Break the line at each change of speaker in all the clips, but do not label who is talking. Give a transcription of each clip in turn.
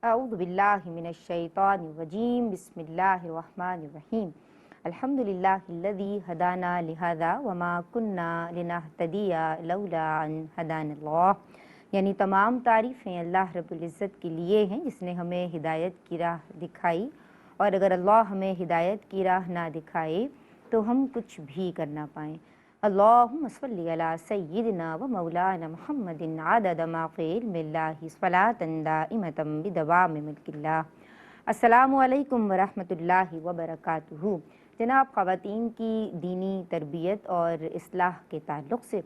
اعوذ باللہ من الشیطان الرجیم بسم اللہ الرحمن الرحیم الحمدللہ الذی ہدانا لہذا وما کننا لنہتدی لولا ان ہدانا اللہ، یعنی تمام تعریفیں اللہ رب العزت کے لیے ہیں جس نے ہمیں ہدایت کی راہ دکھائی، اور اگر اللہ ہمیں ہدایت کی راہ نہ دکھائے تو ہم کچھ بھی کر نہ پائیں۔ اللہم صلی علی سیدنا و مولانا محمد عدد ما فی علم اللہ صلاۃ دائمۃ بدوام ملک اللہ۔ السلام علیکم ورحمۃ اللہ وبرکاتہ۔ جناب، خواتین کی دینی تربیت اور اصلاح کے تعلق سے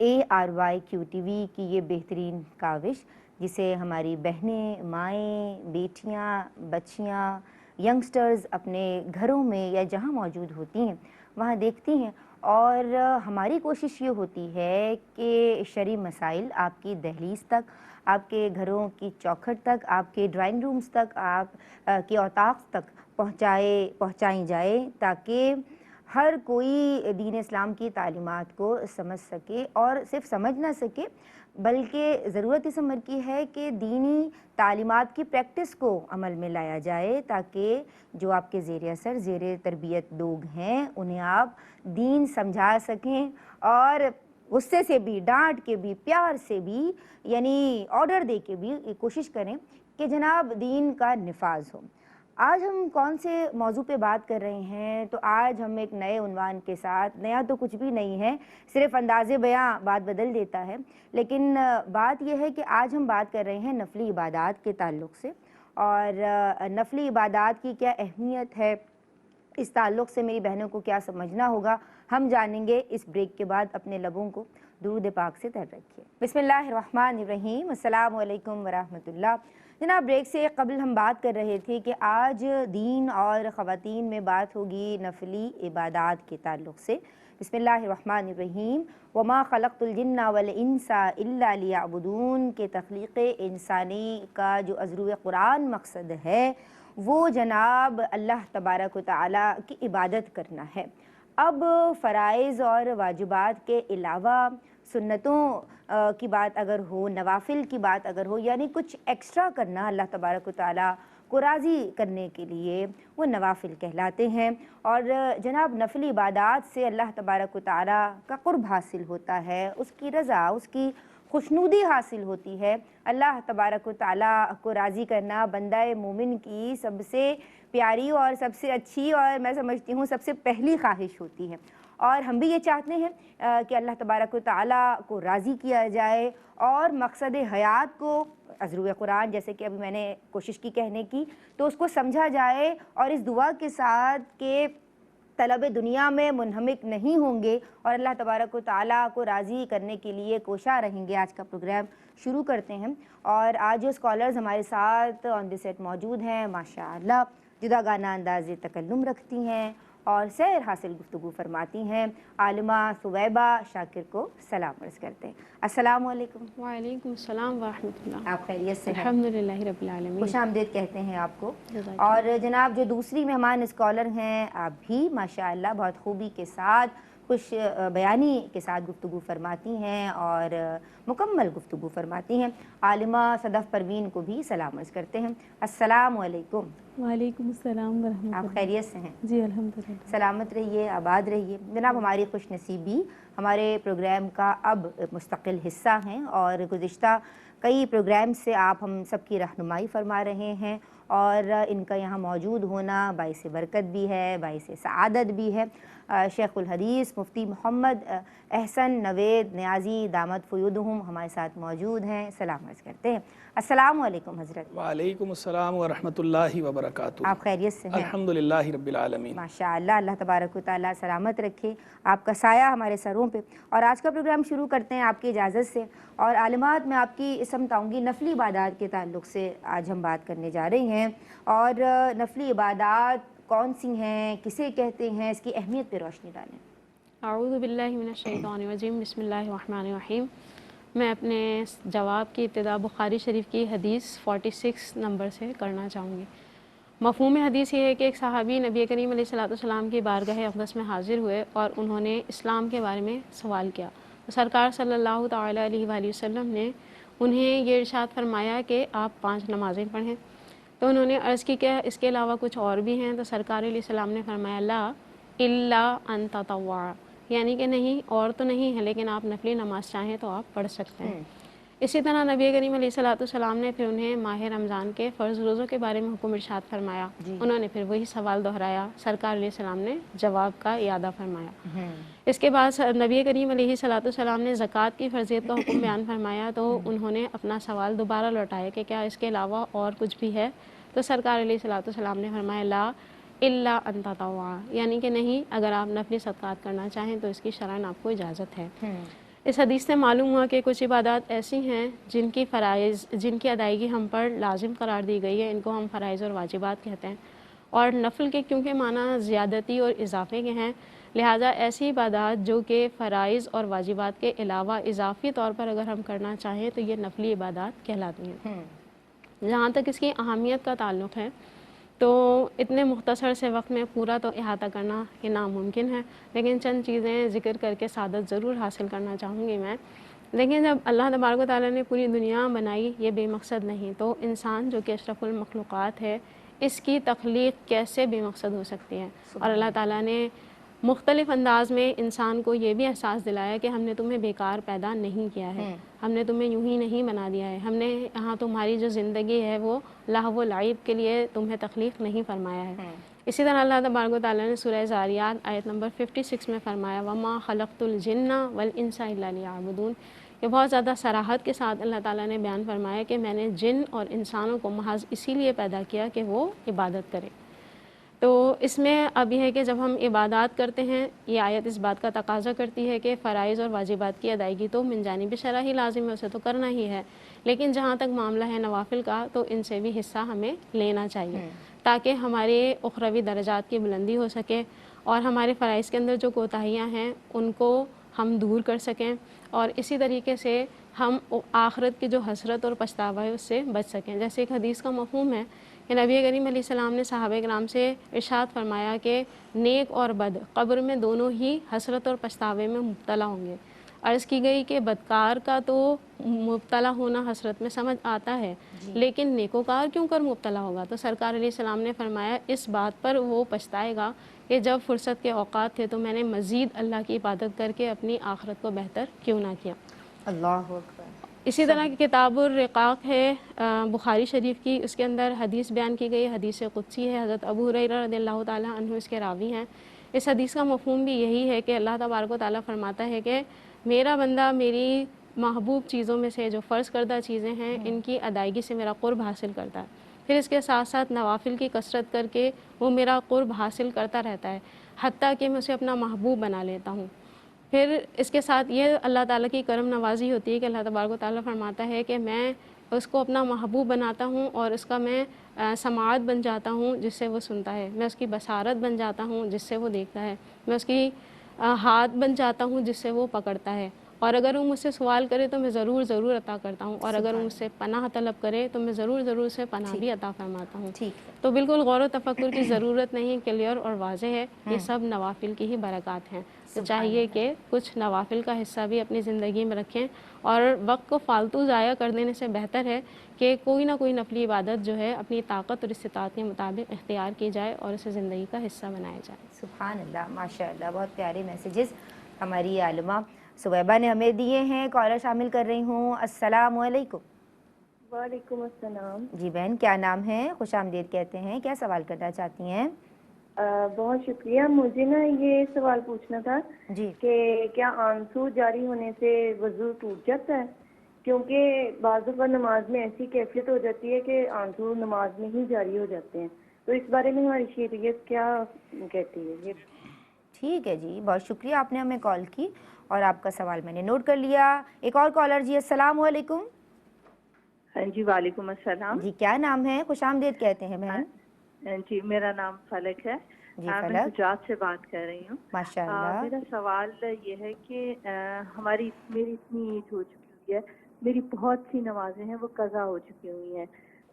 ARYQTV کی یہ بہترین کاوش، جسے ہماری بہنیں، مائیں، بیٹیاں، بچیاں، ینگسٹرز اپنے گھروں میں یا جہاں موجود ہوتی ہیں وہاں دیکھتی ہیں، اور ہماری کوشش یہ ہوتی ہے کہ شرعی مسائل آپ کی دہلیز تک، آپ کے گھروں کی چوکھٹ تک، آپ کے ڈرائنگ رومز تک، آپ کے اوطاق تک پہنچائیں جائیں، تاکہ ہر کوئی دین اسلام کی تعلیمات کو سمجھ سکے، اور صرف سمجھ نہ سکے بلکہ ضرورت اس امر کی ہے کہ دینی تعلیمات کی پریکٹس کو عمل میں لایا جائے، تاکہ جو آپ کے زیر اثر زیر تربیت لوگ ہیں انہیں آپ دین سمجھا سکیں، اور غصے سے بھی، ڈانٹ کے بھی، پیار سے بھی، یعنی آرڈر دے کے بھی کوشش کریں کہ جناب دین کا نفاذ ہو۔ آج ہم کون سے موضوع پہ بات کر رہے ہیں؟ تو آج ہم ایک نئے عنوان کے ساتھ، نیا تو کچھ بھی نہیں ہے، صرف انداز بیاں بات بدل دیتا ہے، لیکن بات یہ ہے کہ آج ہم بات کر رہے ہیں نفلی عبادات کے تعلق سے، اور نفلی عبادات کی کیا اہمیت ہے، اس تعلق سے میری بہنوں کو کیا سمجھنا ہوگا، ہم جانیں گے اس بریک کے بعد۔ اپنے لبوں کو درود پاک سے تر رکھیے۔ بسم اللہ الرحمن الرحیم۔ السلام علیکم ورحمۃ اللہ۔ جناب، بریک سے قبل ہم بات کر رہے تھے کہ آج دین اور خواتین میں بات ہوگی نفلی عبادات کے تعلق سے۔ بسم اللہ الرحمن الرحیم۔ وما خلقت الجن والانس الا لیعبدون، کہ تخلیق انسانی کا جو عذرو قرآن مقصد ہے وہ جناب اللہ تبارک و تعالیٰ کی عبادت کرنا ہے۔ اب فرائض اور واجبات کے علاوہ سنتوں کی بات اگر ہو، نوافل کی بات اگر ہو، یعنی کچھ ایکسٹرا کرنا اللہ تبارک و تعالیٰ کو راضی کرنے کے لیے، وہ نوافل کہلاتے ہیں۔ اور جناب نفلی عبادات سے اللہ تبارک و تعالیٰ کا قرب حاصل ہوتا ہے، اس کی رضا، اس کی خوشنودی حاصل ہوتی ہے۔ اللہ تبارک و تعالیٰ کو راضی کرنا بندہ مومن کی سب سے پیاری اور سب سے اچھی، اور میں سمجھتی ہوں سب سے پہلی خواہش ہوتی ہے، اور ہم بھی یہ چاہتے ہیں کہ اللہ تبارک و تعالیٰ کو راضی کیا جائے، اور مقصد حیات کو عذرو قرآن، جیسے کہ ابھی میں نے کوشش کی کہنے کی، تو اس کو سمجھا جائے، اور اس دعا کے ساتھ کہ طلب دنیا میں منہمک نہیں ہوں گے اور اللہ تبارک و تعالیٰ کو راضی کرنے کے لیے کوشاں رہیں گے۔ آج کا پروگرام شروع کرتے ہیں، اور آج جو اسکالرز ہمارے ساتھ آن دی سیٹ موجود ہیں ماشاءاللہ جدا گانہ انداز تکلم رکھتی ہیں اور سیر حاصل گفتگو فرماتی ہیں، عالمہ ثویبہ شاکر کو سلام عرض کرتے ہیں۔ السلام علیکم۔
وعلیکم السلام ورحمۃ اللہ۔
آپ خیریت سے ہیں؟
الحمدللہ رب العالمین۔
خوش آمدید کہتے ہیں آپ کو۔ اور جناب جو دوسری مہمان اسکالر ہیں، آپ بھی ماشاءاللہ بہت خوبی کے ساتھ، خوش بیانی کے ساتھ گفتگو فرماتی ہیں اور مکمل گفتگو فرماتی ہیں، عالمہ صدف پروین کو بھی سلام عرض کرتے ہیں۔ السلام علیکم۔
وعلیکم السلام ورحمۃ اللہ۔
آپ خیریت سے ہیں؟
جی الحمدللہ۔
سلامت رہیے، آباد رہیے۔ جناب ہماری خوش نصیبی ہمارے پروگرام کا اب مستقل حصہ ہیں، اور گزشتہ کئی پروگرام سے آپ ہم سب کی رہنمائی فرما رہے ہیں، اور ان کا یہاں موجود ہونا باعث برکت بھی ہے، باعث سعادت بھی ہے۔ شیخ الحدیث مفتی محمد احسن نوید نیازی دامت فیودہم ہمارے ساتھ موجود ہیں، سلام عرض کرتے ہیں۔ السلام علیکم حضرت۔
وعلیکم السلام ورحمۃ اللہ وبرکاتہ۔
آپ خیریت سے ہیں؟
الحمدللہ رب العالمین۔
ماشاءاللہ، اللہ تبارک و تعالیٰ سلامت رکھے، آپ کا سایہ ہمارے سروں پہ۔ اور آج کا پروگرام شروع کرتے ہیں آپ کی اجازت سے، اور عالمات میں آپ کی سمت آؤں گی نفلی عبادات کے تعلق سے آج ہم بات کرنے جا رہے ہیں، اور نفلی عبادات کون سی ہیں، کسے کہتے ہیں، اس کی اہمیت پہ روشنی ڈالیں۔
اعوذ باللہ من الشیطان الرجیم، بسم اللہ الرحمن الرحیم۔ میں اپنے جواب کی ابتدا بخاری شریف کی حدیث 46 نمبر سے کرنا چاہوں گی۔ مفہوم حدیث یہ ہے کہ ایک صحابی نبی کریم علیہ الصلوۃ والسلام کی بارگاہ اقدس میں حاضر ہوئے اور انہوں نے اسلام کے بارے میں سوال کیا، تو سرکار صلی اللہ تعالیٰ علیہ وآلہ وسلم نے انہیں یہ ارشاد فرمایا کہ آپ 5 نمازیں پڑھیں. تو انہوں نے عرض کی کہ اس کے علاوہ کچھ اور بھی ہیں. تو سرکار علیہ السلام نے فرمایا لا الا ان تطوع، یعنی کہ نہیں اور تو نہیں ہے لیکن آپ نفلی نماز چاہیں تو آپ پڑھ سکتے ہیں. اسی طرح نبی کریم علیہ الصلوۃ والسلام نے پھر انہیں ماہ رمضان کے فرض روزوں کے بارے میں حکم ارشاد فرمایا. انہوں نے پھر وہی سوال دہرایا، سرکار علیہ السلام نے جواب کا اعادہ فرمایا. اس کے بعد نبی کریم علیہ الصلوۃ والسلام نے زکوٰۃ کی فرضیت کا حکم بیان فرمایا. تو انہوں نے اپنا سوال دوبارہ لوٹایا کہ کیا اس کے علاوہ اور کچھ بھی ہے؟ تو سرکار علیہ الصلوۃ والسلام نے فرمایا لا الا ان تطوع، یعنی کہ نہیں اگر آپ نفلی صدقات کرنا چاہیں تو اس کی شرعاً آپ کو اجازت ہے. اس حدیث سے معلوم ہوا کہ کچھ عبادات ایسی ہیں جن کی ادائیگی ہم پر لازم قرار دی گئی ہے، ان کو ہم فرائض اور واجبات کہتے ہیں. اور نفل کے کیونکہ معنی زیادتی اور اضافے کے ہیں، لہٰذا ایسی عبادات جو کہ فرائض اور واجبات کے علاوہ اضافی طور پر اگر ہم کرنا چاہیں تو یہ نفلی عبادات کہلاتی ہیں. جہاں تک اس کی اہمیت کا تعلق ہے تو اتنے مختصر سے وقت میں پورا تو احاطہ کرنا یہ ناممکن ہے، لیکن چند چیزیں ذکر کر کے سعادت ضرور حاصل کرنا چاہوں گی میں. لیکن جب اللہ تبارک و تعالیٰ نے پوری دنیا بنائی یہ بے مقصد نہیں، تو انسان جو کہ اشرف المخلوقات ہے اس کی تخلیق کیسے بے مقصد ہو سکتی ہے؟ اور اللہ تعالیٰ نے مختلف انداز میں انسان کو یہ بھی احساس دلایا کہ ہم نے تمہیں بیکار پیدا نہیں کیا ہے، ہم نے تمہیں یوں ہی نہیں بنا دیا ہے، ہم نے یہاں تمہاری جو زندگی ہے وہ لہو و لعب کے لیے تمہیں تخلیق نہیں فرمایا ہے. اسی طرح اللہ تبارک و تعالیٰ نے سورہ ذاریات آیت نمبر 56 میں فرمایا وما خلقت الجن والانس الا لیعبدون، کہ بہت زیادہ صراحت کے ساتھ اللہ تعالیٰ نے بیان فرمایا کہ میں نے جن اور انسانوں کو محض اسی لیے پیدا کیا کہ وہ عبادت کریں. تو اس میں اب یہ ہے کہ جب ہم عبادات کرتے ہیں یہ آیت اس بات کا تقاضا کرتی ہے کہ فرائض اور واجبات کی ادائیگی تو من جانب شرع ہی لازم ہے، اسے تو کرنا ہی ہے، لیکن جہاں تک معاملہ ہے نوافل کا تو ان سے بھی حصہ ہمیں لینا چاہیے تاکہ ہمارے اخروی درجات کی بلندی ہو سکے اور ہمارے فرائض کے اندر جو کوتاہیاں ہیں ان کو ہم دور کر سکیں، اور اسی طریقے سے ہم آخرت کی جو حسرت اور پچھتاوا ہے اس سے بچ سکیں. جیسے ایک حدیث کا مفہوم ہے کہ نبی کریم علیہ السلام نے صحابہ کرام سے ارشاد فرمایا کہ نیک اور بد قبر میں دونوں ہی حسرت اور پچھتاوے میں مبتلا ہوں گے. عرض کی گئی کہ بدکار کا تو مبتلا ہونا حسرت میں سمجھ آتا ہے لیکن نیکوکار کیوں کر مبتلا ہوگا؟ تو سرکار علیہ السلام نے فرمایا اس بات پر وہ پچھتائے گا کہ جب فرصت کے اوقات تھے تو میں نے مزید اللہ کی عبادت کر کے اپنی آخرت کو بہتر کیوں نہ کیا.
اللہ اکبر.
اسی طرح کی کتاب الرقاق ہے بخاری شریف کی، اس کے اندر حدیث بیان کی گئی، حدیث قدسی ہے، حضرت ابو ہریرہ رضی اللہ تعالیٰ عنہ اس کے راوی ہیں. اس حدیث کا مفہوم بھی یہی ہے کہ اللہ تبارک و تعالیٰ فرماتا ہے کہ میرا بندہ میری محبوب چیزوں میں سے جو فرض کردہ چیزیں ہیں ان کی ادائیگی سے میرا قرب حاصل کرتا ہے، پھر اس کے ساتھ ساتھ نوافل کی کثرت کر کے وہ میرا قرب حاصل کرتا رہتا ہے حتیٰ کہ میں اسے اپنا محبوب بنا لیتا ہوں. پھر اس کے ساتھ یہ اللہ تعالیٰ کی کرم نوازی ہوتی ہے کہ اللہ تبارک و تعالیٰ فرماتا ہے کہ میں اس کو اپنا محبوب بناتا ہوں اور اس کا میں سماعت بن جاتا ہوں جس سے وہ سنتا ہے، میں اس کی بصارت بن جاتا ہوں جس سے وہ دیکھتا ہے، میں اس کی ہاتھ بن جاتا ہوں جس سے وہ پکڑتا ہے، اور اگر وہ مجھ سے سوال کرے تو میں ضرور عطا کرتا ہوں، اور اگر وہ مجھ سے پناہ طلب کرے تو میں ضرور اسے پناہ بھی عطا فرماتا ہوں. تو بالکل غور و تفکر کی ضرورت نہیں، کلیئر اور واضح ہے، یہ سب نوافل کی ہی برکات ہیں. تو چاہیے کہ کچھ نوافل کا حصہ بھی اپنی زندگی میں رکھیں، اور وقت کو فالتو ضائع کر دینے سے بہتر ہے کہ کوئی نہ کوئی نفلی عبادت جو ہے اپنی طاقت اور استطاعت کے مطابق اختیار کی جائے اور اسے زندگی کا حصہ بنایا جائے.
سبحان اللہ، ماشاء اللہ، بہت پیارے میسیجز ہماری عالمہ سویبہ نے ہمیں دیے ہیں. کالر شامل کر رہی ہوں. السلام علیکم.
وعلیکم السلام.
جی بہن، کیا نام ہے؟ خوش آمدید کہتے ہیں. کیا سوال کرنا چاہتی ہیں؟
بہت شکریہ. مجھے نا یہ سوال پوچھنا تھا
جی
کہ کیا آنسو جاری ہونے سے وضو ٹوٹ جاتا ہے؟ کیونکہ بعض دفعہ نماز میں ایسی کیفیت ہو جاتی ہے کہ آنسو نماز میں ہی جاری ہو جاتے ہیں، تو اس بارے میں ہماری شریعت کیا کہتی ہے؟ یہ
ٹھیک ہے جی، بہت شکریہ آپ نے ہمیں کال کی اور آپ کا سوال میں نے نوٹ کر لیا. ایک اور کالر جی، السلام علیکم.
ہاں جی، وعلیکم السلام.
جی کیا نام ہے؟ خوش آمدید کہتے ہیں بہن.
جی میرا نام فلک ہے.
جی
میں
فلک،
گجرات سے بات کر رہی ہوں.
ماشاء اللہ.
میرا سوال یہ ہے کہ میری اتنی ایج ہو چکی ہوئی ہے، میری بہت سی نمازیں ہیں وہ قضا ہو چکی ہوئی ہیں،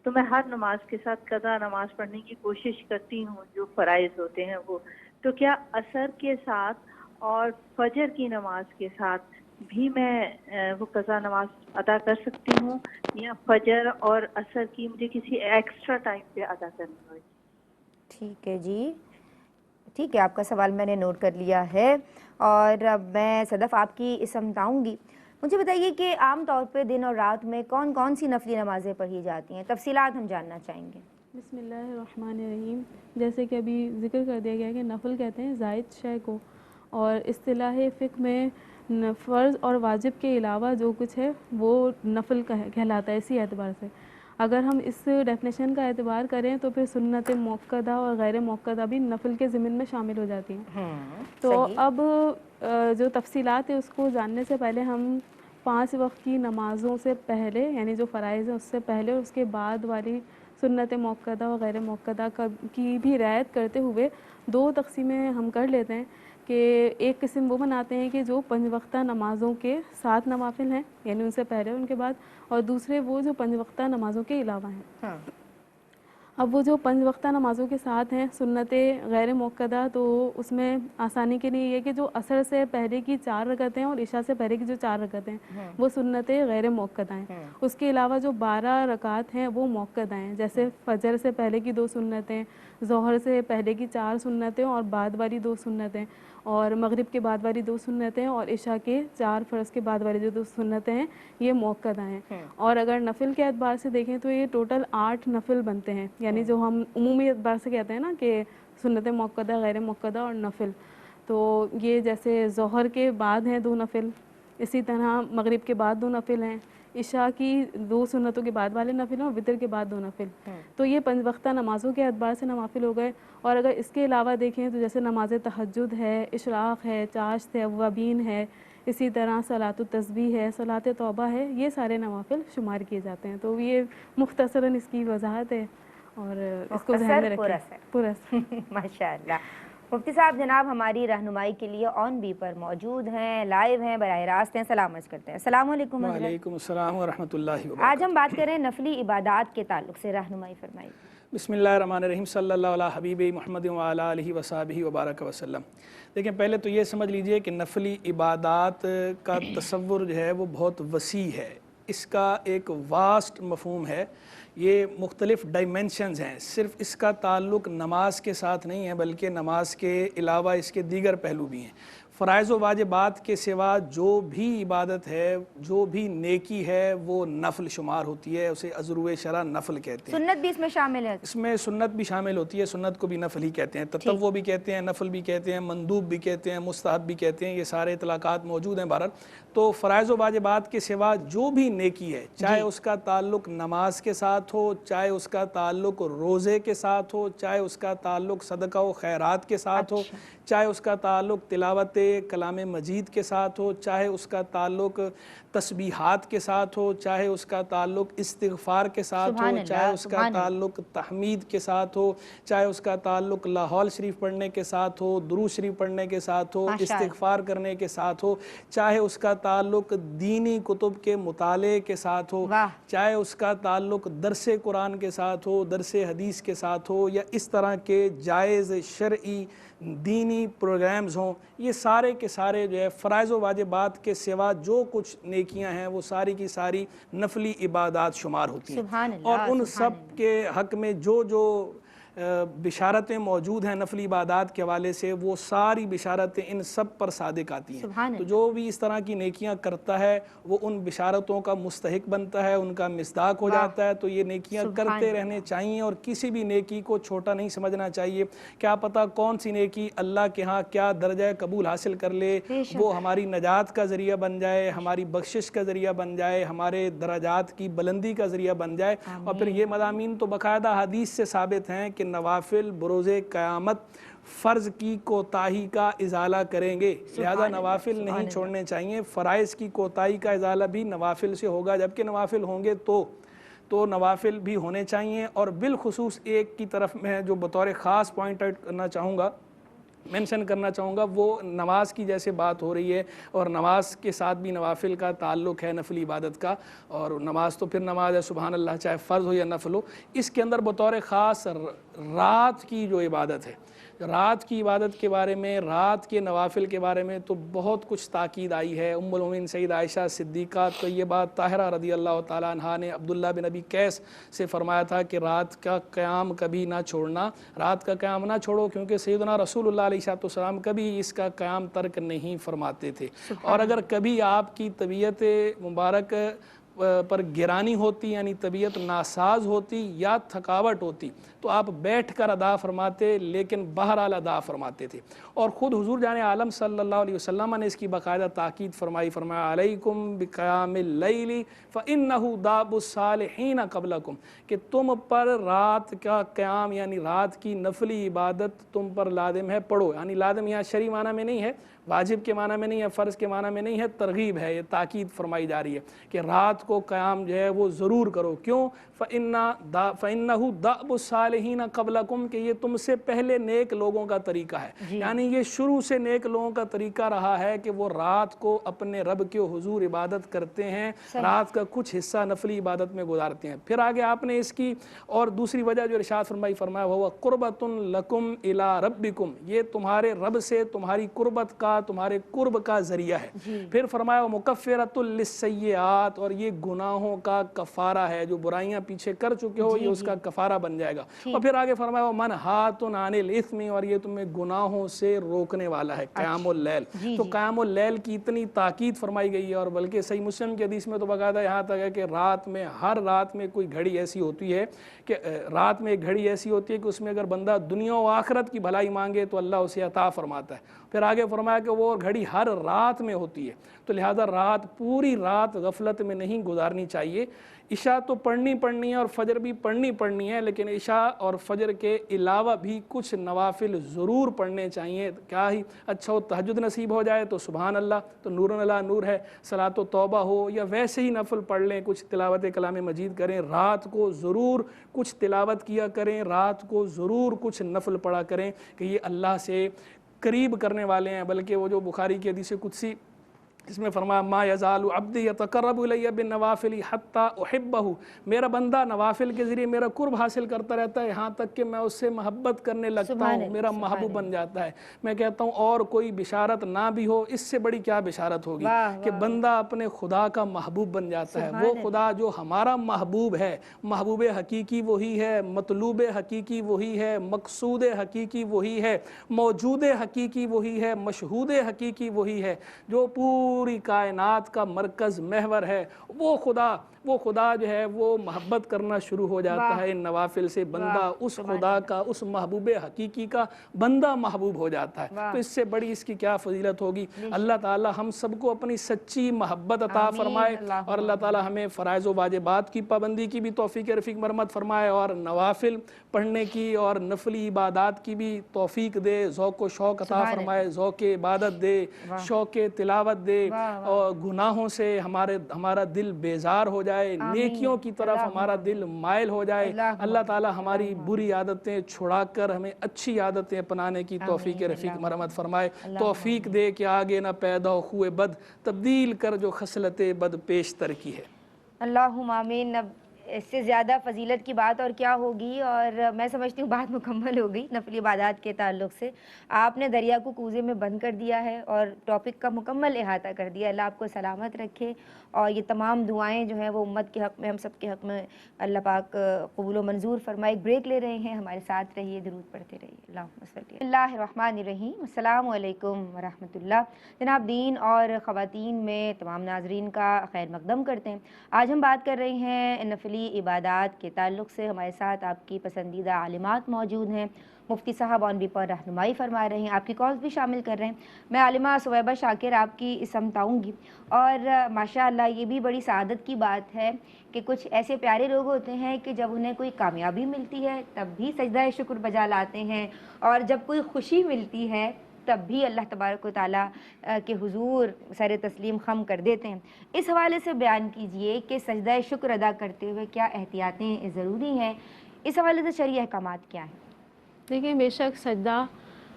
تو میں ہر نماز کے ساتھ قضا نماز پڑھنے کی کوشش کرتی ہوں جو فرائض ہوتے ہیں وہ، تو کیا عصر کے ساتھ اور فجر کی نماز کے ساتھ بھی میں وہ قضا نماز ادا کر سکتی ہوں یا فجر اور عصر کی مجھے کسی ایکسٹرا ٹائم پہ ادا کرنی ہوگی؟
ٹھیک ہے جی، ٹھیک ہے، آپ کا سوال میں نے نوٹ کر لیا ہے اور اب میں صدف آپ کی سمجھاؤں گی۔ مجھے بتائیے کہ عام طور پہ دن اور رات میں کون کون سی نفلی نمازیں پڑھی جاتی ہیں، تفصیلات ہم جاننا چاہیں گے۔
بسم اللہ الرحمن الرحیم۔ جیسے کہ ابھی ذکر کر دیا گیا کہ نفل کہتے ہیں زائد شے کو، اور اصطلاح فقہ میں فرض اور واجب کے علاوہ جو کچھ ہے وہ نفل کہلاتا ہے۔ اسی اعتبار سے اگر ہم اس ڈیفینیشن کا اعتبار کریں تو پھر سنت موقدہ اور غیر موقدہ بھی نفل کے ضمن میں شامل ہو جاتی ہیں۔ تو اب جو تفصیلات ہے اس کو جاننے سے پہلے ہم 5 وقت کی نمازوں سے پہلے، یعنی جو فرائض ہیں اس سے پہلے اور اس کے بعد والی سنت موقدہ اور غیر موقدہ کی بھی رعایت کرتے ہوئے 2 تقسیمیں ہم کر لیتے ہیں کہ ایک قسم وہ بناتے ہیں کہ جو 5 وقتہ نمازوں کے 7 نوافل ہیں، یعنی ان سے پہلے ان کے بعد، اور دوسرے وہ جو 5 وقتہ نمازوں کے علاوہ ہیں۔ اب وہ جو 5 وقتہ نمازوں کے ساتھ ہیں سنت غیر موقدہ، تو اس میں آسانی کے لیے یہ کہ جو عصر سے پہلے کی 4 رکعتیں اور عشاء سے پہلے کی جو 4 رکعتیں ہیں وہ سنت غیر موقدہ ہیں۔ اس کے علاوہ جو 12 رکعت ہیں وہ موقدہ ہیں، جیسے فجر سے پہلے کی 2 سنتیں، ظہر سے پہلے کی 4 سنتیں اور بعد والی 2 سنتیں، اور مغرب کے بعد والی 2 سنتیں، اور عشاء کے 4 فرض کے بعد والی جو 2 سنتیں ہیں یہ موقدہ ہیں۔ اور اگر نفل کے اعتبار سے دیکھیں تو یہ ٹوٹل 8 نفل بنتے ہیں، یعنی جو ہم عمومی اعتبار سے کہتے ہیں نا کہ سنت موقدہ، غیر موقدہ اور نفل، تو یہ جیسے ظہر کے بعد ہیں 2 نفل، اسی طرح مغرب کے بعد 2 نفل ہیں، عشاء کی 2 سنتوں کے بعد والے نفل ہیں، اور وتر کے بعد 2 نفل۔ تو یہ 5 وقتہ نمازوں کے اعتبار سے نوافل ہو گئے۔ اور اگر اس کے علاوہ دیکھیں تو جیسے نماز تہجد ہے، اشراق ہے، چاشت ہے، اوابین ہے، اسی طرح صلاۃ التسبیح ہے، صلاۃ توبہ ہے، یہ سارے نوافل شمار کیے جاتے ہیں۔ تو یہ مختصراً اس کی وضاحت ہے، اور اس کو ذہن میں رکھیں۔ پورا
ماشاء اللہ۔ مفتی صاحب جناب ہماری رہنمائی کے لیے آن بی پر موجود ہیں، لائیو ہیں، براہ راست ہیں، سلام عرض کرتے ہیں۔ السلام علیکم حضرت۔
وعلیکم السلام ورحمۃ اللہ
آج
وبرکاتہ۔
ہم بات کریں نفلی عبادات کے تعلق سے، رہنمائی فرمائیے۔
بسم اللہ الرحمن الرحیم، صلی اللہ علیہ حبیب محمد وعلی آلہ وصحبہ وبارک وسلم۔ دیکھیں پہلے تو یہ سمجھ لیجئے کہ نفلی عبادات کا تصور جو ہے وہ بہت وسیع ہے، اس کا ایک واسٹ مفہوم ہے، یہ مختلف ڈائمینشنز ہیں، صرف اس کا تعلق نماز کے ساتھ نہیں ہے بلکہ نماز کے علاوہ اس کے دیگر پہلو بھی ہیں۔ فرائض و واجبات کے سوا جو بھی عبادت ہے، جو بھی نیکی ہے وہ نفل شمار ہوتی ہے، اسے عذرو شرع نفل کہتے ہیں۔
سنت بھی اس میں شامل ہے؟
اس میں سنت بھی شامل ہوتی ہے، سنت کو بھی نفل ہی کہتے ہیں، تطوع بھی کہتے ہیں، نفل بھی کہتے ہیں، مندوب بھی کہتے ہیں، مستحب بھی کہتے ہیں، یہ سارے اطلاقات موجود ہیں بہرحال۔ تو فرائض و واجبات کے سوا جو بھی نیکی ہے، چاہے اس کا تعلق نماز کے ساتھ ہو، چاہے اس کا تعلق روزے کے ساتھ ہو، چاہے اس کا تعلق صدقہ و خیرات کے ساتھ ہو، چاہے اس کا تعلق تلاوت کلام مجید کے ساتھ ہو، چاہے اس کا تعلق تسبیحات کے ساتھ ہو، چاہے اس کا تعلق استغفار کے ساتھ ہو، چاہے اس کا تعلق تحمید کے ساتھ ہو، چاہے اس کا تعلق لاحول شریف پڑھنے کے ساتھ ہو، درود شریف پڑھنے کے ساتھ ہو، استغفار کرنے کے ساتھ ہو، چاہے اس کا تعلق دینی کتب کے مطالعے کے ساتھ ہو، چاہے اس کا تعلق درس قرآن کے ساتھ ہو، درس حدیث کے ساتھ ہو، یا اس طرح کے جائز شرعی دینی پروگرامز ہوں، یہ سارے کے سارے جو ہے فرائض و واجبات کے سوا جو کچھ نیکیاں ہیں وہ ساری کی ساری نفلی عبادات شمار ہوتی ہیں۔ اور ان سب کے حق میں جو بشارتیں موجود ہیں نفلی عبادات کے حوالے سے، وہ ساری بشارتیں ان سب پر صادق آتی ہیں۔ تو جو بھی اس طرح کی نیکیاں کرتا ہے وہ ان بشارتوں کا مستحق بنتا ہے، ان کا مصداق ہو جاتا ہے۔ تو یہ نیکیاں کرتے رہنے چاہیے، اور کسی بھی نیکی کو چھوٹا نہیں سمجھنا چاہیے۔ کیا پتہ کون سی نیکی اللہ کے ہاں کیا درجہ قبول حاصل کر لے، وہ ہماری نجات کا ذریعہ بن جائے، ہماری بخشش کا ذریعہ بن جائے، ہمارے درجات کی بلندی کا ذریعہ بن جائے۔ اور پھر یہ مضامین تو باقاعدہ حدیث سے ثابت ہیں کہ نوافل بروز قیامت فرض کی کوتاہی کا ازالہ کریں گے، لہذا نوافل نہیں چھوڑنے چاہیے۔ فرائض کی کوتاہی کا ازالہ بھی نوافل سے ہوگا، جبکہ نوافل ہوں گے تو نوافل بھی ہونے چاہیے۔ اور بالخصوص ایک کی طرف میں جو بطور خاص پوائنٹ آؤٹ کرنا چاہوں گا، مینشن کرنا چاہوں گا، وہ نماز کی جیسے بات ہو رہی ہے، اور نماز کے ساتھ بھی نوافل کا تعلق ہے نفلی عبادت کا، اور نماز تو پھر نماز ہے، سبحان اللہ، چاہے فرض ہو یا نفل ہو۔ اس کے اندر بطور خاص رات کی جو عبادت ہے، رات کی عبادت کے بارے میں، رات کے نوافل کے بارے میں تو بہت کچھ تاکید آئی ہے۔ ام المومنین سیدہ عائشہ صدیقہ طیبہ طاہرہ رضی اللہ تعالیٰ عنہا نے عبداللہ بن ابی قیس سے فرمایا تھا کہ رات کا قیام کبھی نہ چھوڑنا، رات کا قیام نہ چھوڑو، کیونکہ سیدنا رسول اللہ علیہ السلام کبھی اس کا قیام ترک نہیں فرماتے تھے۔ اور اگر کبھی آپ کی طبیعت مبارک پر گرانی ہوتی، یعنی طبیعت ناساز ہوتی یا تھکاوٹ ہوتی، تو آپ بیٹھ کر ادا فرماتے، لیکن بہرحال ادا فرماتے تھے۔ اور خود حضور جان عالم صلی اللہ علیہ وسلم نے اس کی باقاعدہ تاکید فرمایا علیکم بقیام اللیل فإنہ داب الصالحین قبلکم، کہ تم پر رات کا قیام یعنی رات کی نفلی عبادت تم پر لازم ہے، پڑھو۔ یعنی لازم یہاں شرعی معنی میں نہیں ہے، واجب کے معنی میں نہیں ہے، فرض کے معنی میں نہیں ہے، ترغیب ہے، یہ تاکید فرمائی جا رہی ہے کہ رات کو قیام جو ہے وہ ضرور کرو۔ کیوں؟ فَإِنَّهُ دَأْبُ الصَّالِحِينَ قَبْلَكُمْ، کہ یہ تم سے پہلے نیک لوگوں کا طریقہ ہے۔ یعنی یہ شروع سے نیک لوگوں کا طریقہ رہا ہے کہ وہ رات کو اپنے رب کے حضور عبادت کرتے ہیں، رات کا کچھ حصہ نفلی عبادت میں گزارتے ہیں۔ پھر آگے آپ نے اس کی اور دوسری وجہ جو ارشاد فرمایا وہ قربۃ لکم الی ربکم، یہ تمہارے رب سے تمہاری قربت کا، تمہارے قرب کا ذریعہ ہے۔ پھر فرمایا مکفرۃ للسیئات، اور یہ گناہوں کا کفارہ ہے، جو برائیاں پیچھے کر چکے ہو یہ اس کا کفارہ بن جائے گا۔ اور پھر آگے فرمایا منہات عن الاثم، اور یہ تمہیں گناہوں سے روکنے والا ہے، قیام اللیل۔ تو قیام اللیل کی اتنی تاکید فرمائی گئی ہے، اور بلکہ صحیح مسلم کی حدیث میں تو باقاعدہ یہاں تک ہے کہ رات میں، ہر رات میں کوئی گھڑی ایسی ہوتی ہے کہ رات میں ایک گھڑی ایسی ہوتی ہے کہ اس میں اگر بندہ دنیا و آخرت کی بھلائی مانگے تو اللہ اسے عطا فرماتا ہے۔ پھر آگے فرمایا کہ وہ گھڑی ہر رات میں ہوتی ہے، تو لہذا رات، پوری رات غفلت میں نہیں گزارنی چاہیے۔ عشاء تو پڑھنی ہے اور فجر بھی پڑھنی ہے، لیکن عشاء اور فجر کے علاوہ بھی کچھ نوافل ضرور پڑھنے چاہیے۔ کیا ہی اچھا ہو تہجد نصیب ہو جائے تو سبحان اللہ، تو نور اللہ نور ہے، صلاۃ و توبہ ہو، یا ویسے ہی نفل پڑھ لیں، کچھ تلاوت کلام مجید کریں، رات کو ضرور کچھ تلاوت کیا کریں، رات کو ضرور کچھ نفل پڑھا کریں، کہ یہ اللہ سے قریب کرنے والے ہیں۔ بلکہ وہ جو بخاری کی حدیث قدسی اس میں فرمایا ما یزال عبدی یتقرب الی بالنوافل حتی احبہ، میرا بندہ نوافل کے ذریعے میرا قرب حاصل کرتا رہتا ہے، یہاں تک کہ میں اس سے محبت کرنے لگتا ہوں، میرا محبوب بن جاتا ہے۔ میں کہتا ہوں اور کوئی بشارت نہ بھی ہو، اس سے بڑی کیا بشارت ہوگی کہ بندہ اپنے خدا کا محبوب بن جاتا ہے۔ وہ خدا جو ہمارا محبوب ہے، محبوب حقیقی وہی ہے، مطلوب حقیقی وہی ہے، مقصود حقیقی وہی ہے، موجود حقیقی وہی ہے، مشہود حقیقی وہی ہے، جو پوری کائنات کا مرکز محور ہے۔ وہ خدا جو ہے وہ محبت کرنا شروع ہو جاتا ہے ان نوافل سے، بندہ اس خدا کا، اس محبوب حقیقی کا بندہ محبوب ہو جاتا ہے۔ تو اس سے بڑی اس کی کیا فضیلت ہوگی۔ اللہ تعالی ہم سب کو اپنی سچی محبت عطا فرمائے، اور اللہ تعالی ہمیں فرائض و واجبات کی پابندی کی بھی توفیق رفیق مرحمت فرمائے، اور نوافل پڑھنے کی اور نفلی عبادات کی بھی توفیق دے، ذوق و شوق عطا فرمائے، ذوق عبادت دے، شوق تلاوت دے، اور گناہوں سے ہمارا دل بیزار ہو جائے، نیکیوں کی طرف ہمارا دل مائل ہو جائے۔ اللہ تعالی ہماری بری عادتیں چھڑا کر ہمیں اچھی عادتیں اپنانے کی توفیق رفیق مرحمت فرمائے، توفیق دے کہ آگے نہ پیدا ہو خوئے بد، تبدیل کر جو خصلت بد پیشتر کی ہے۔
اللہم آمین۔ اب اس سے زیادہ فضیلت کی بات اور کیا ہوگی، اور میں سمجھتی ہوں بات مکمل ہو گئی نفلی عبادات کے تعلق سے۔ آپ نے دریا کو کوزے میں بند کر دیا ہے اور ٹاپک کا مکمل احاطہ کر دیا۔ اللہ آپ کو سلامت رکھے، اور یہ تمام دعائیں جو ہیں وہ امت کے حق میں، ہم سب کے حق میں اللہ پاک قبول و منظور فرمائے۔ ایک بریک لے رہے ہیں، ہمارے ساتھ رہیے، درود پڑھتے رہیے۔ اللہم صلی بسم اللہ الرحمن الرحیم۔ السلام علیکم ورحمۃ اللہ۔ جناب دین اور خواتین میں تمام ناظرین کا خیر مقدم کرتے ہیں۔ آج ہم بات کر رہے ہیں نفلی عبادات کے تعلق سے۔ ہمارے ساتھ آپ کی پسندیدہ عالمات موجود ہیں، مفتی صاحب آن بھی پر رہنمائی فرما رہے ہیں، آپ کی کالز بھی شامل کر رہے ہیں۔ میں عالمہ سویبہ شاکر آپ کی سمت آؤں گی، اور ماشاءاللہ یہ بھی بڑی سعادت کی بات ہے کہ کچھ ایسے پیارے لوگ ہوتے ہیں کہ جب انہیں کوئی کامیابی ملتی ہے تب بھی سجدہ شکر بجا لاتے ہیں، اور جب کوئی خوشی ملتی ہے تب بھی اللہ تبارک و تعالیٰ کے حضور سر تسلیم خم کر دیتے ہیں۔ اس حوالے سے بیان کیجئے کہ سجدہ شکر ادا کرتے ہوئے کیا احتیاطیں ضروری ہیں، اس حوالے سے شرعی احکامات کیا ہیں؟
دیکھیں، بے شک سجدہ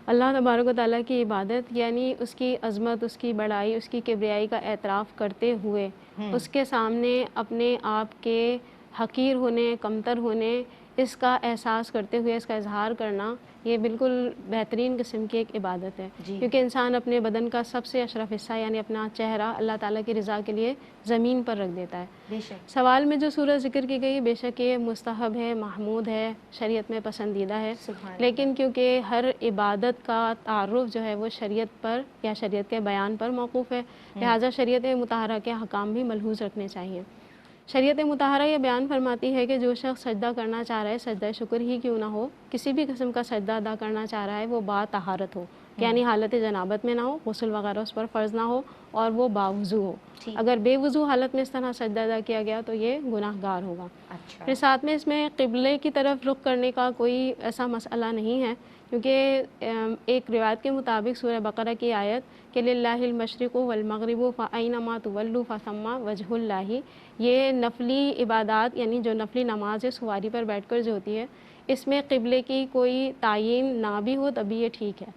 اللہ تبارک و تعالیٰ کی عبادت، یعنی اس کی عظمت، اس کی بڑائی، اس کی کبریائی کا اعتراف کرتے ہوئے اس کے سامنے اپنے آپ کے حقیر ہونے، کمتر ہونے اس کا احساس کرتے ہوئے اس کا اظہار کرنا یہ بالکل بہترین قسم کی ایک عبادت ہے، کیونکہ انسان اپنے بدن کا سب سے اشرف حصہ یعنی اپنا چہرہ اللہ تعالیٰ کی رضا کے لیے زمین پر رکھ دیتا ہے۔ سوال میں جو صورت ذکر کی گئی بے شک یہ مستحب ہے، محمود ہے، شریعت میں پسندیدہ ہے، لیکن کیونکہ ہر عبادت کا تعارف جو ہے وہ شریعت پر یا شریعت کے بیان پر موقوف ہے، لہٰذا شریعت مطہرہ کے احکام بھی ملحوظ رکھنے چاہیے۔ شریعت مطہرہ یہ بیان فرماتی ہے کہ جو شخص سجدہ کرنا چاہ رہا ہے، سجدہ شکر ہی کیوں نہ ہو، کسی بھی قسم کا سجدہ ادا کرنا چاہ رہا ہے، وہ با طہارت ہو، یعنی حالت جنابت میں نہ ہو، غسل وغیرہ اس پر فرض نہ ہو، اور وہ باوضو ہو۔ اگر بے وضو حالت میں اس طرح سجدہ ادا کیا گیا تو یہ گناہ گار ہوگا۔ پھر ساتھ میں اس میں قبلے کی طرف رخ کرنے کا کوئی ایسا مسئلہ نہیں ہے، کیونکہ ایک روایت کے مطابق سورہ بقرہ کی آیت کہ للہ المشرق والمغرب فأینما تولوا فثم وجہ اللہ، یہ نفلی عبادات یعنی جو نفلی نماز ہے سواری پر بیٹھ کر جو ہوتی ہے، اس میں قبلے کی کوئی تعین نہ بھی ہو تبھی یہ ٹھیک ہے،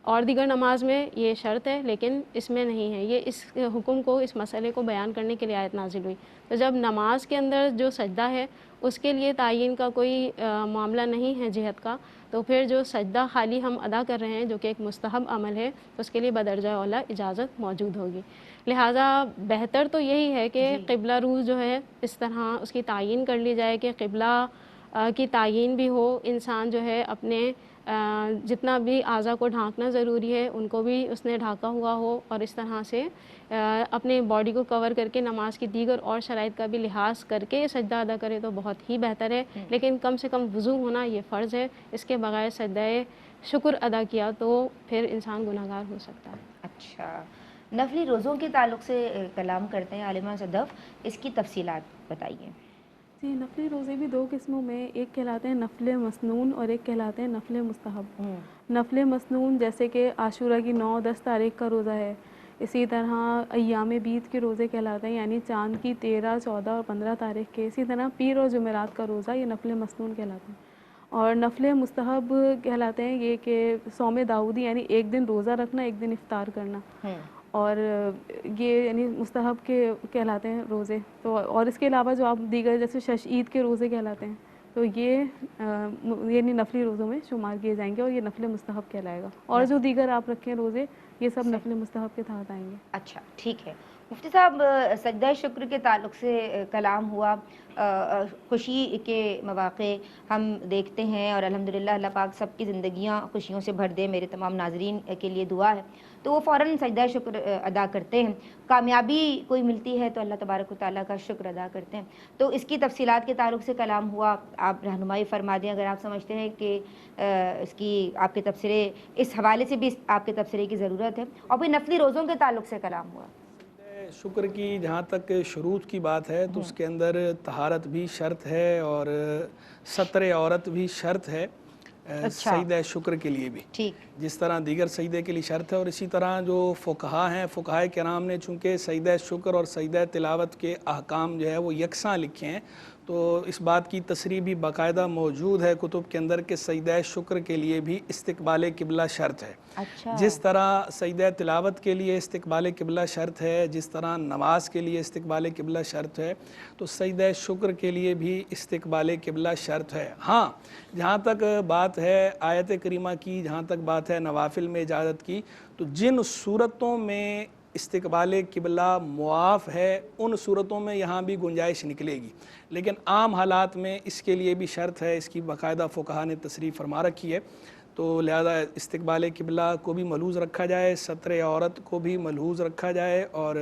اور دیگر نماز میں یہ شرط ہے لیکن اس میں نہیں ہے۔ یہ اس حکم کو، اس مسئلے کو بیان کرنے کے لیے آیت نازل ہوئی۔ تو جب نماز کے اندر جو سجدہ ہے اس کے لیے تعین کا کوئی معاملہ نہیں ہے جہت کا، تو پھر جو سجدہ خالی ہم ادا کر رہے ہیں جو کہ ایک مستحب عمل ہے، اس کے لیے بدرجہ اولیٰ اجازت موجود ہوگی۔ لہٰذا بہتر تو یہی ہے کہ قبلہ روز جو ہے اس طرح اس کی تعین کر لی جائے کہ قبلہ کی تعین بھی ہو، انسان جو ہے اپنے جتنا بھی اعضاء کو ڈھانکنا ضروری ہے ان کو بھی اس نے ڈھانکا ہوا ہو، اور اس طرح سے اپنے باڈی کو کور کر کے نماز کی دیگر اور شرائط کا بھی لحاظ کر کے سجدہ ادا کرے تو بہت ہی بہتر ہے، لیکن کم سے کم وضو ہونا یہ فرض ہے، اس کے بغیر سجدہ شکر ادا کیا تو پھر انسان گناہ گار ہو سکتا ہے۔
اچھا، نفلی روزوں کے تعلق سے کلام کرتے ہیں عالمہ صدف، اس کی تفصیلات بتائیے۔
جی، نفلی روزے بھی دو قسموں میں، ایک کہلاتے ہیں نفل مسنون اور ایک کہلاتے ہیں نفل مستحب۔ نفل مسنون جیسے کہ عاشورہ کی 9-10 تاریخ کا روزہ ہے، اسی طرح ایام بیت کے روزے کہلاتے ہیں یعنی چاند کی 13، 14 اور 15 تاریخ کے، اسی طرح پیر اور جمعرات کا روزہ، یہ نفل مسنون کہلاتے ہیں۔ اور نفل مستحب کہلاتے ہیں یہ کہ صوم داؤدی یعنی ایک دن روزہ رکھنا، ایک دن افطار کرنا، اور یہ یعنی مستحب کے کہلاتے ہیں روزے۔ تو اور اس کے علاوہ جو آپ دیگر جیسے شش عید کے روزے کہلاتے ہیں تو یہ یعنی نفلی روزوں میں شمار کیے جائیں گے اور یہ نفل مستحب کہلائے گا، اور جو دیگر آپ رکھیں روزے یہ سب نفل مستحب کے تحت آئیں گے۔
اچھا ٹھیک ہے مفتی صاحب، سجدہ شکر کے تعلق سے کلام ہوا، خوشی کے مواقع ہم دیکھتے ہیں اور الحمدللہ اللہ پاک سب کی زندگیاں خوشیوں سے بھر دے، میرے تمام ناظرین کے لیے دعا ہے، تو وہ فوراً سجدہ شکر ادا کرتے ہیں، کامیابی کوئی ملتی ہے تو اللہ تبارک و تعالیٰ کا شکر ادا کرتے ہیں۔ تو اس کی تفصیلات کے تعلق سے کلام ہوا، آپ رہنمائی فرما دیں اگر آپ سمجھتے ہیں کہ اس کی آپ کے تبصرے اس حوالے سے بھی آپ کے تبصرے کی ضرورت ہے، اور پھر نفلی روزوں کے تعلق سے کلام ہوا۔
شکر کی جہاں تک شروط کی بات ہے تو اس کے اندر طہارت بھی شرط ہے اور ستر عورت بھی شرط ہے سجدہ شکر کے لیے بھی، جس طرح دیگر سجدے کے لیے شرط ہے، اور اسی طرح جو فقہا ہیں، فقہائے کرام نے چونکہ سجدہ شکر اور سجدہ تلاوت کے احکام جو ہے وہ یکساں لکھے ہیں، تو اس بات کی تصریح بھی باقاعدہ موجود ہے کتب کے اندر کہ سجدہ شکر کے لیے بھی استقبال قبلہ شرط ہے۔ جس طرح سجدہ تلاوت کے لیے استقبال قبلہ شرط ہے، جس طرح نماز کے لیے استقبال قبلہ شرط ہے، تو سجدہ شکر کے لیے بھی استقبال قبلہ شرط ہے۔ ہاں، جہاں تک بات ہے آیت کریمہ کی، جہاں تک بات ہے نوافل میں اجازت کی، تو جن صورتوں میں استقبال قبلہ معاف ہے ان صورتوں میں یہاں بھی گنجائش نکلے گی، لیکن عام حالات میں اس کے لیے بھی شرط ہے، اس کی باقاعدہ فقہا نے تصریح فرما رکھی ہے، تو لہذا استقبال قبلہ کو بھی ملحوظ رکھا جائے، ستر عورت کو بھی ملحوظ رکھا جائے، اور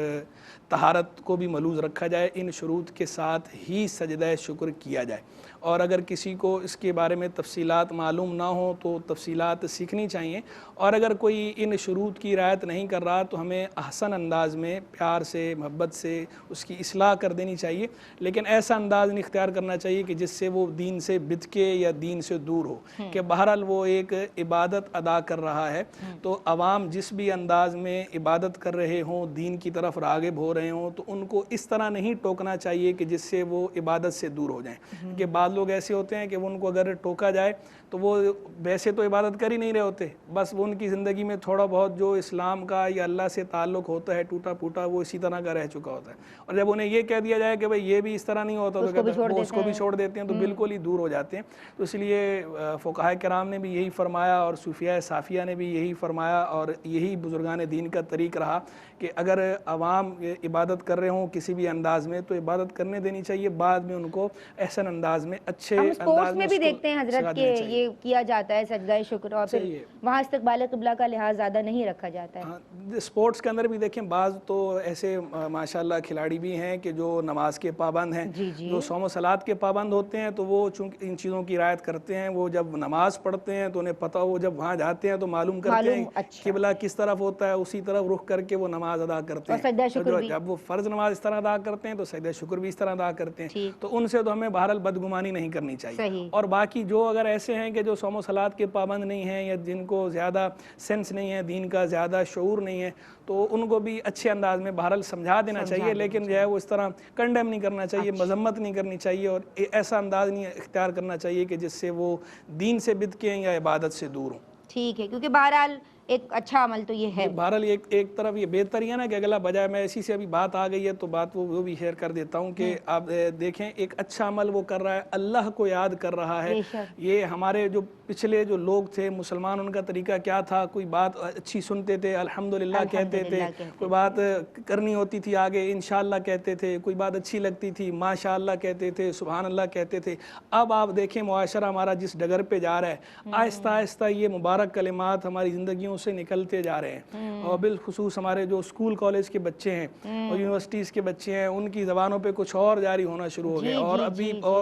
طہارت کو بھی ملحوظ رکھا جائے، ان شروط کے ساتھ ہی سجدہ شکر کیا جائے۔ اور اگر کسی کو اس کے بارے میں تفصیلات معلوم نہ ہوں تو تفصیلات سیکھنی چاہیے، اور اگر کوئی ان شروط کی رعایت نہیں کر رہا تو ہمیں احسن انداز میں پیار سے، محبت سے اس کی اصلاح کر دینی چاہیے، لیکن ایسا انداز نہیں اختیار کرنا چاہیے کہ جس سے وہ دین سے بھٹکے یا دین سے دور ہو، کہ بہرحال وہ ایک عبادت ادا کر رہا ہے، تو عوام جس بھی انداز میں عبادت کر رہے ہوں، دین کی طرف راغب ہو رہے ہوں، تو ان کو اس طرح نہیں ٹوکنا چاہیے کہ جس سے وہ عبادت سے دور ہو جائیں، کہ بعض لوگ ایسے ہوتے ہیں کہ وہ ان کو اگر ٹوکا جائے تو وہ ویسے تو عبادت کر ہی نہیں رہے ہوتے، بس وہ ان کی زندگی میں تھوڑا بہت جو اسلام کا یا اللہ سے تعلق ہوتا ہے ٹوٹا پھوٹا وہ اسی طرح کا رہ چکا ہوتا ہے، اور جب انہیں یہ کہہ دیا جائے کہ بھئی یہ بھی اس طرح نہیں ہوتا تو کہتے ہیں وہ اس کو بھی چھوڑ دیتے ہیں، تو بالکل ہی دور ہو جاتے ہیں۔ تو اس لیے فقہاء کرام نے بھی یہی فرمایا اور صوفیاء صافیہ نے بھی یہی فرمایا، اور یہی بزرگان دین کا طریق رہا کہ اگر عوام عبادت کر رہے ہوں کسی بھی انداز میں تو عبادت کرنے دینی چاہیے، بعد میں ان کو احسن انداز میں اچھے
ہم
انداز
اسپورٹس میں بھی
اس کو
دیکھتے ہیں
سکھا
حضرت کہ
دینا چاہیے۔
یہ کیا جاتا ہے سجدہ شکر، اور پھر وہاں استقبال قبلہ کا لحاظ زیادہ نہیں رکھا جاتا ہے۔
اسپورٹس کے اندر بھی دیکھیں بعض تو ایسے ماشاءاللہ کھلاڑی بھی ہیں کہ جو نماز کے پابند ہیں، جو صوم و صلات کے پابند ہوتے ہیں، تو وہ چونکہ ان چیزوں کی رعایت کرتے ہیں، وہ جب نماز پڑھتے ہیں تو انہیں پتہ وہ جب وہاں جاتے ہیں تو معلوم کرتے ہیں قبلہ کس طرف ہوتا ہے، اسی طرف رخ کر کے وہ نماز ادا کرتے ہیں، تو جب وہ فرض نماز اس طرح ادا کرتے ہیں تو سجدہ شکر بھی اس طرح ادا کرتے ہیں، تو ان سے تو ہمیں بہرحال بدگمانی نہیں کرنی چاہیے۔ اور باقی جو اگر ایسے ہیں کہ جو صوم و صلات کے پابند نہیں ہیں یا جن کو زیادہ سینس نہیں ہے، دین کا زیادہ شعور نہیں ہے، تو ان کو بھی اچھے انداز میں بہرحال سمجھا دینا چاہیے، لیکن جو ہے وہ اس طرح کنڈیم نہیں کرنا چاہیے، مذمت نہیں کرنی چاہیے، اور ایسا انداز نہیں اختیار کرنا چاہیے کہ جس سے وہ دین سے بدکیں یا عبادت سے دور ہوں۔
ٹھیک ہے، کیونکہ بہرحال ایک اچھا عمل تو یہ ہے،
بہرحال ایک طرف یہ بہتر ہی ہے نا کہ اگلا بجائے، میں اسی سے ابھی بات آ گئی ہے تو بات وہ بھی شیئر کر دیتا ہوں کہ آپ دیکھیں ایک اچھا عمل وہ کر رہا ہے، اللہ کو یاد کر رہا ہے۔ یہ ہمارے جو پچھلے جو لوگ تھے مسلمان، ان کا طریقہ کیا تھا، کوئی بات اچھی سنتے تھے الحمدللہ کہتے تھے، کوئی بات کرنی ہوتی تھی آگے انشاءاللہ کہتے تھے، کوئی بات اچھی لگتی تھی ماشاءاللہ کہتے تھے، سبحان اللہ کہتے تھے۔ اب آپ دیکھیں معاشرہ ہمارا جس ڈگر پہ جا رہا ہے، آہستہ آہستہ یہ مبارک کلمات ہماری زندگیوں سے نکلتے جا رہے ہیں، اور بالخصوص ہمارے جو اسکول کالج کے بچے ہیں اور یونیورسٹیز کے بچے ہیں، ان کی زبانوں پہ کچھ اور جاری ہونا شروع ہو گیا، اور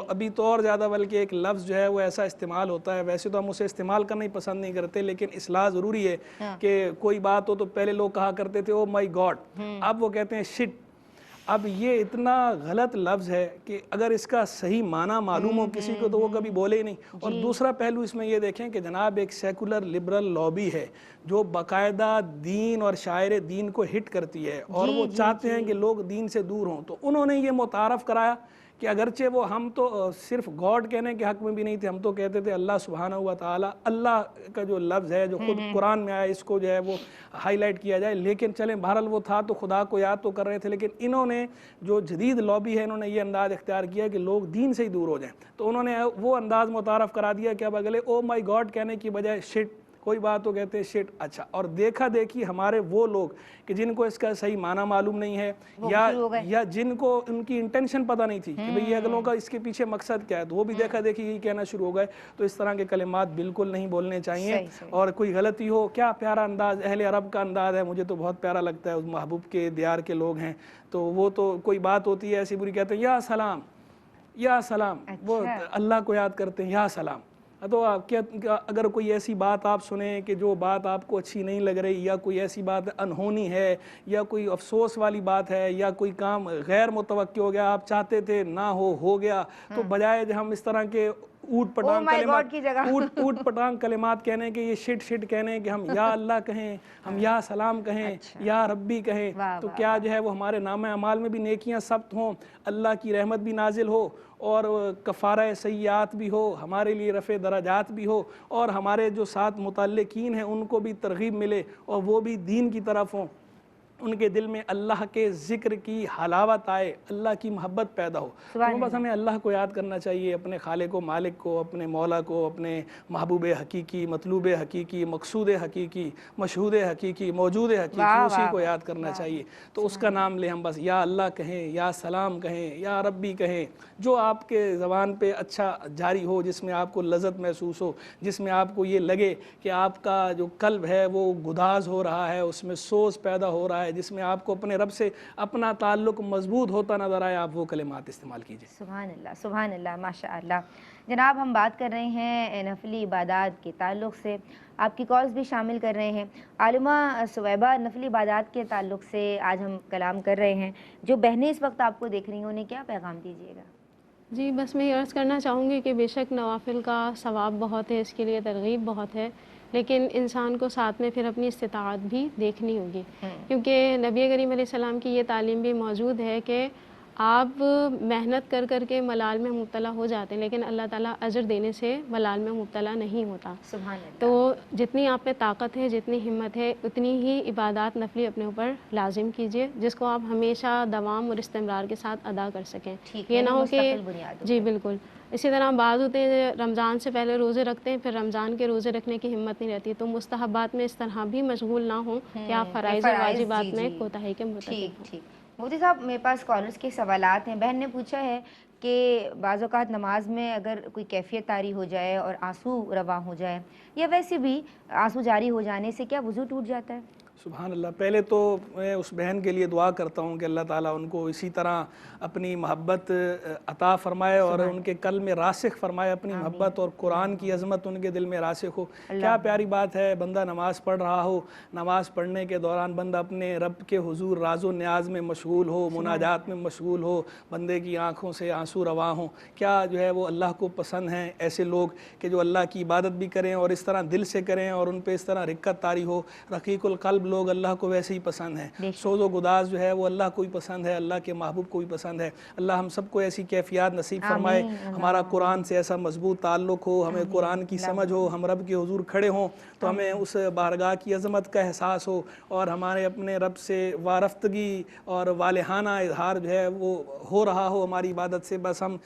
ابھی تو اور زیادہ، بلکہ ایک لفظ جو ہے وہ ایسا استعمال ہوتا ہے، ویسے تو ہم اسے استعمال کرنا ہی پسند نہیں کرتے، لیکن اصلاح ضروری ہے کہ کوئی بات ہو تو پہلے لوگ کہا کرتے تھے او مائی گاڈ، اب وہ کہتے ہیں شٹ۔ اب یہ اتنا غلط لفظ ہے کہ اگر اس کا صحیح معنی معلوم ہو کسی کو تو وہ کبھی بولے ہی نہیں۔ اور دوسرا پہلو اس میں یہ دیکھیں کہ جناب ایک سیکولر لبرل لابی ہے جو باقاعدہ دین اور شاعر دین کو ہٹ کرتی ہے، اور وہ چاہتے ہیں کہ لوگ دین سے دور ہوں، تو انہوں نے یہ متعارف کرایا کہ اگرچہ وہ ہم تو صرف گاڈ کہنے کے حق میں بھی نہیں تھے، ہم تو کہتے تھے اللہ سبحانہ و تعالی، اللہ کا جو لفظ ہے جو خود قرآن میں آیا اس کو جو ہے وہ ہائی لائٹ کیا جائے، لیکن چلیں بہرحال وہ تھا تو خدا کو یاد تو کر رہے تھے، لیکن انہوں نے جو جدید لابی ہے انہوں نے یہ انداز اختیار کیا کہ لوگ دین سے ہی دور ہو جائیں، تو انہوں نے وہ انداز متعارف کرا دیا کہ اب اگلے او مائی گاڈ کہنے کی بجائے شٹ، کوئی بات تو کہتے ہیں شٹ۔ اچھا، اور دیکھا دیکھی ہمارے وہ لوگ کہ جن کو اس کا صحیح معنی معلوم نہیں ہے، یا جن کو ان کی انٹینشن پتہ نہیں تھی کہ بھئی یہ اگلوں کا اس کے پیچھے مقصد کیا ہے، تو وہ بھی دیکھا دیکھی ہی کہنا شروع ہو گئے۔ تو اس طرح کے کلمات بالکل نہیں بولنے چاہیے، اور کوئی غلطی ہو، کیا پیارا انداز اہل عرب کا انداز ہے، مجھے تو بہت پیارا لگتا ہے، اس محبوب کے دیار کے لوگ ہیں، تو وہ تو کوئی بات ہوتی ہے ایسی بری کہتے ہیں یا سلام یا سلام، وہ اللہ کو یاد کرتے ہیں یا سلام۔ تو اگر کوئی ایسی بات آپ سنیں کہ جو بات آپ کو اچھی نہیں لگ رہی، یا کوئی ایسی بات انہونی ہے، یا کوئی افسوس والی بات ہے، یا کوئی کام غیر متوقع ہو گیا، آپ چاہتے تھے نہ ہو گیا، تو بجائے ہم اس طرح کے اوٹ پٹانگ کلمات کہنے کے، یہ شٹ کہنے کہ ہم یا اللہ کہیں، ہم یا سلام کہیں، یا ربی کہیں، تو کیا جو ہے وہ ہمارے نامہ اعمال میں بھی نیکیاں ثبت ہوں، اللہ کی رحمت بھی نازل ہو، اور کفارہ سیئات بھی ہو، ہمارے لیے رفع درجات بھی ہو، اور ہمارے جو ساتھ متعلقین ہیں ان کو بھی ترغیب ملے، اور وہ بھی دین کی طرف ہوں، ان کے دل میں اللہ کے ذکر کی حلاوت آئے، اللہ کی محبت پیدا ہو۔ تو بس ہمیں اللہ کو یاد کرنا چاہیے، اپنے خالق و مالک کو، اپنے مولا کو، اپنے محبوب حقیقی، مطلوب حقیقی، مقصود حقیقی، مشہود حقیقی، موجود حقیقی، اسی کو یاد کرنا چاہیے۔ تو اس کا نام لیں، ہم بس یا اللہ کہیں، یا سلام کہیں، یا ربی کہیں، جو آپ کے زبان پہ اچھا جاری ہو، جس میں آپ کو لذت محسوس ہو، جس میں آپ کو یہ لگے کہ آپ کا جو قلب ہے وہ گداز ہو رہا ہے، اس میں سوز پیدا ہو رہا ہے، جس میں آپ کو اپنے رب سے اپنا تعلق مضبوط ہوتا نظر آئے، آپ وہ کلمات استعمال کیجئے۔
سبحان اللہ، ماشاء اللہ۔ جناب ہم بات کر رہے ہیں نفلی عبادات کے تعلق سے، آپ کی کالز بھی شامل کر رہے ہیں۔ عالمہ ثویبہ، نفلی عبادات کے تعلق سے آج ہم کلام کر رہے ہیں، جو بہنیں اس وقت آپ کو دیکھ رہی ہیں انہیں کیا پیغام دیجیے گا؟
جی بس میں یہ عرض کرنا چاہوں گی کہ بے شک نوافل کا ثواب بہت ہے، اس کے لیے ترغیب بہت ہے، لیکن انسان کو ساتھ میں پھر اپنی استطاعت بھی دیکھنی ہوگی، کیونکہ نبی کریم علیہ السلام کی یہ تعلیم بھی موجود ہے کہ آپ محنت کر کر کے ملال میں مبتلا ہو جاتے ہیں، لیکن اللہ تعالیٰ اجر دینے سے ملال میں مبتلا نہیں ہوتا۔
سبحان اللہ۔
تو جتنی آپ میں طاقت ہے، جتنی ہمت ہے، اتنی ہی عبادات نفلی اپنے اوپر لازم کیجیے، جس کو آپ ہمیشہ دوام اور استمرار کے ساتھ ادا کر سکیں۔ یہ نہ ہو کہ
مستقل بنیادوں
جی
پہ۔
بالکل، اسی طرح بعض ہوتے ہیں رمضان سے پہلے روزے رکھتے ہیں، پھر رمضان کے روزے رکھنے کی ہمت نہیں رہتی، تو مستحبات میں اس طرح بھی مشغول نہ ہوں کہ آپ فرائض اور واجبات میں کوتاہی کے مرتکب ہوں۔
ٹھیک۔ مفتی صاحب میرے پاس کالرز کے سوالات ہیں۔ بہن نے پوچھا ہے کہ بعض اوقات نماز میں اگر کوئی کیفیت طاری ہو جائے اور آنسو رواں ہو جائے، یا ویسے بھی آنسو جاری ہو جانے سے کیا وضو ٹوٹ جاتا ہے؟
سبحان اللہ۔ پہلے تو میں اس بہن کے لیے دعا کرتا ہوں کہ اللہ تعالیٰ ان کو اسی طرح اپنی محبت عطا فرمائے اور ان کے قلب میں راسخ فرمائے اپنی محبت، اور قرآن کی عظمت ان کے دل میں راسخ ہو۔ کیا پیاری بات ہے، بندہ نماز پڑھ رہا ہو، نماز پڑھنے کے دوران بندہ اپنے رب کے حضور راز و نیاز میں مشغول ہو، مناجات میں مشغول ہو، بندے کی آنکھوں سے آنسو رواں ہوں۔ کیا جو ہے وہ اللہ کو پسند ہیں ایسے لوگ کہ جو اللہ کی عبادت بھی کریں اور اس طرح دل سے کریں اور ان پہ اس طرح رقت طاری ہو۔ رقیق القلب لوگ اللہ کو ویسے ہی پسند ہیں، سوز و گداز جو ہے وہ اللہ کو ہی پسند ہے، اللہ کے محبوب کو ہی پسند ہے۔ اللہ ہم سب کو ایسی کیفیات نصیب فرمائے، ہمارا قرآن سے ایسا مضبوط تعلق ہو، ہمیں قرآن کی سمجھ ہو، ہم رب کے حضور کھڑے ہوں تو ہمیں اس بارگاہ کی عظمت کا احساس ہو، اور ہمارے اپنے رب سے وارفتگی اور والہانہ اظہار جو ہے وہ ہو رہا ہو ہماری عبادت سے۔ بس ہم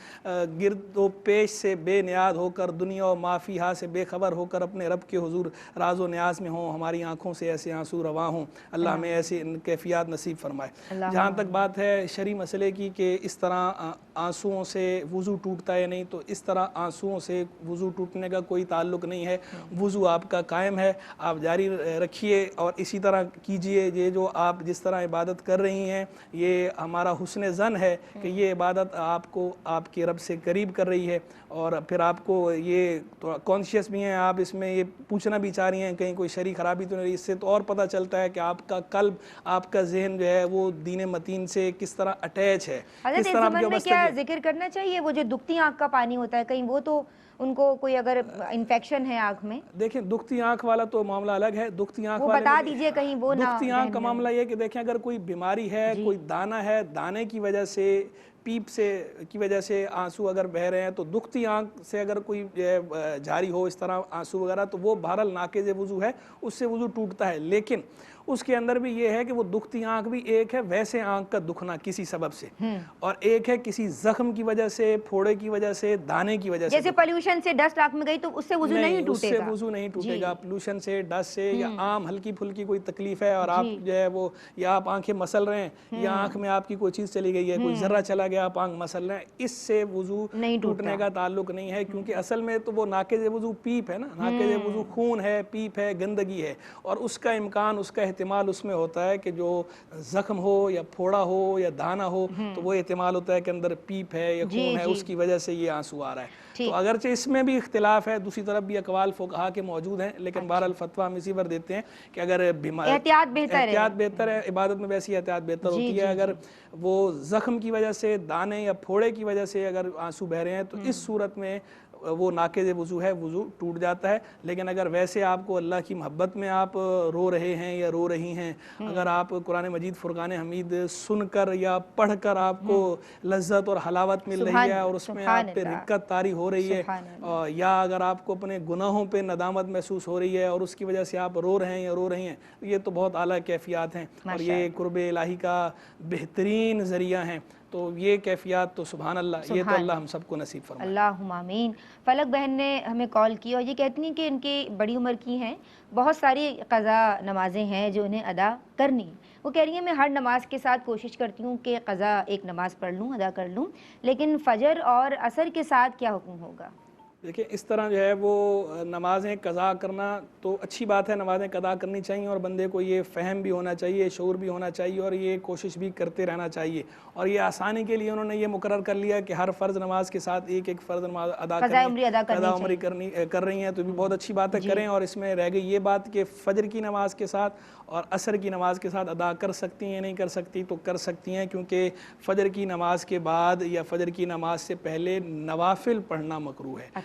گرد و پیش سے بے نیاز ہو کر، دنیا و ما فیہا سے بے خبر ہو کر اپنے رب کے حضور راز و نیاز میں ہوں، ہماری آنکھوں سے ایسے آنسو رواں ہوں۔ اللہ ہمیں ایسی کیفیات نصیب فرمائے۔ جہاں تک بات ہے شرعی مسئلے کی کہ اس طرح آنسوؤں سے وضو ٹوٹتا ہے نہیں، تو اس طرح آنسوؤں سے وضو ٹوٹنے کا کوئی تعلق نہیں ہے۔ وضو آپ کا قائم ہے، آپ جاری رکھیے اور اسی طرح کیجئے۔ یہ جو آپ جس طرح عبادت کر رہی ہیں، یہ ہمارا حسن ظن ہے کہ یہ عبادت آپ کو آپ کے رب سے قریب کر رہی ہے، اور پھر آپ کو یہ کانشیس بھی ہیں، آپ اس میں یہ پوچھنا بھی چاہ رہی ہیں کہیں کوئی شرعی خرابی تو نہیں۔ اس سے تو اور پتہ چلتا ہے کہ آپ کا قلب، آپ کا ذہن جو ہے وہ دین متین سے کس طرح اٹیچ ہے، کس طرح آپ کے
میں کیا ذکر کرنا چاہیے؟ وہ جو دکھتی آنکھ کا پانی ہوتا ہے، کہیں وہ تو ان کو کوئی اگر انفیکشن ہے آنکھ میں؟
دیکھیں دکھتی آنکھ والا تو معاملہ الگ ہے، دکھتی آنکھ
وہ
والے
بتا دیجئے کہیں وہ نہ۔
دکھتی آنکھ کا معاملہ یہ کہ دیکھیں اگر کوئی بیماری ہے، کوئی دانہ ہے، دانے کی وجہ سے، پیپ سے کی وجہ سے آنسو اگر بہہ رہے ہیں، تو دکھتی آنکھ سے اگر کوئی جاری ہو اس طرح آنسو وغیرہ، تو وہ بہرحال ناقض وضو ہے، اس سے وضو ٹوٹتا ہے۔ لیکن اس کے اندر بھی یہ ہے کہ وہ دکھتی آنکھ بھی ایک ہے ویسے آنکھ کا دکھنا کسی سبب سے، اور ایک ہے کسی زخم کی وجہ سے، پھوڑے کی وجہ سے، دانے کی وجہ سے۔
جیسے پولیوشن سے ڈسٹ آنکھ میں گئی تو اس سے وضو نہیں ٹوٹے گا؟
اس سے وضو نہیں ٹوٹے گا۔ پولوشن سے، ڈسٹ سے، یا عام ہلکی پھلکی کوئی تکلیف ہے اور آپ جو ہے وہ، یا آپ آنکھیں مسل رہے ہیں، یا آنکھ میں آپ کی کوئی چیز چلی گئی ہے، کوئی ذرہ چلا گیا، آپ آنکھ مسل رہے ہیں، اس سے وضو ٹوٹنے کا تعلق نہیں ہے، کیونکہ اصل میں تو وہ ناقض وضو پیپ ہے نا، ناقض وضو خون ہے، پیپ ہے، گندگی ہے، اور اس کا امکان، اس کا احتمال اس میں ہوتا ہے کہ جو زخم ہو یا پھوڑا ہو یا دانہ ہو، تو وہ احتمال ہوتا ہے کہ اندر پیپ ہے یا خون ہے، اس کی وجہ سے یہ آنسو آ رہا ہے۔ تو اگرچہ اس میں بھی اختلاف ہے، دوسری طرف بھی اقوال فقہا کے موجود ہیں، لیکن بہرحال فتویٰ ہم اسی پر دیتے ہیں کہ اگر بیمار،
احتیاط بہتر
ہے، عبادت میں ویسی احتیاط بہتر ہوتی ہے۔ اگر وہ زخم کی وجہ سے، دانے یا پھوڑے کی وجہ سے اگر آنسو بہ رہے ہیں، تو اس صورت میں وہ ناقض وضو ہے، وضو ٹوٹ جاتا ہے۔ لیکن اگر ویسے آپ کو اللہ کی محبت میں آپ رو رہے ہیں یا رو رہی ہیں، اگر آپ قرآن مجید فرقان حمید سن کر یا پڑھ کر آپ کو لذت اور حلاوت مل رہی ہے، اور اس میں آپ پہ رقت طاری ہو رہی ہے، یا اگر آپ کو اپنے گناہوں پہ ندامت محسوس ہو رہی ہے اور اس کی وجہ سے آپ رو رہے ہیں یا رو رہی ہیں، یہ تو بہت اعلیٰ کیفیات ہیں، اور یہ قرب الہی کا بہترین ذریعہ ہیں۔ تو یہ کیفیات تو سبحان اللہ، یہ تو اللہ ہم سب کو نصیب فرمائے۔
اللہم آمین۔ فلک بہن نے ہمیں کال کی اور یہ کہتی ہیں کہ ان کی بڑی عمر کی ہیں، بہت ساری قضا نمازیں ہیں جو انہیں ادا کرنی ہیں۔ وہ کہہ رہی ہیں میں ہر نماز کے ساتھ کوشش کرتی ہوں کہ قضا ایک نماز پڑھ لوں، ادا کر لوں، لیکن فجر اور عصر کے ساتھ کیا حکم ہوگا؟
دیکھیں اس طرح جو ہے وہ نمازیں قضا کرنا تو اچھی بات ہے، نمازیں قضا کرنی چاہیے، اور بندے کو یہ فہم بھی ہونا چاہیے، شعور بھی ہونا چاہیے، اور یہ کوشش بھی کرتے رہنا چاہیے۔ اور یہ آسانی کے لیے انہوں نے یہ مقرر کر لیا کہ ہر فرض نماز کے ساتھ ایک ایک فرض نماز ادا
قضا عمری
کر رہی ہیں، تو بھی بہت اچھی بات ہے، کریں۔ اور اس میں رہ گئی یہ بات کہ فجر کی نماز کے ساتھ اور عصر کی نماز کے ساتھ ادا کر سکتی ہیں، نہیں کر سکتی تو کر سکتی ہیں، کیونکہ فجر کی نماز کے بعد یا فجر کی نماز سے پہلے نوافل پڑھنا مکروہ ہے۔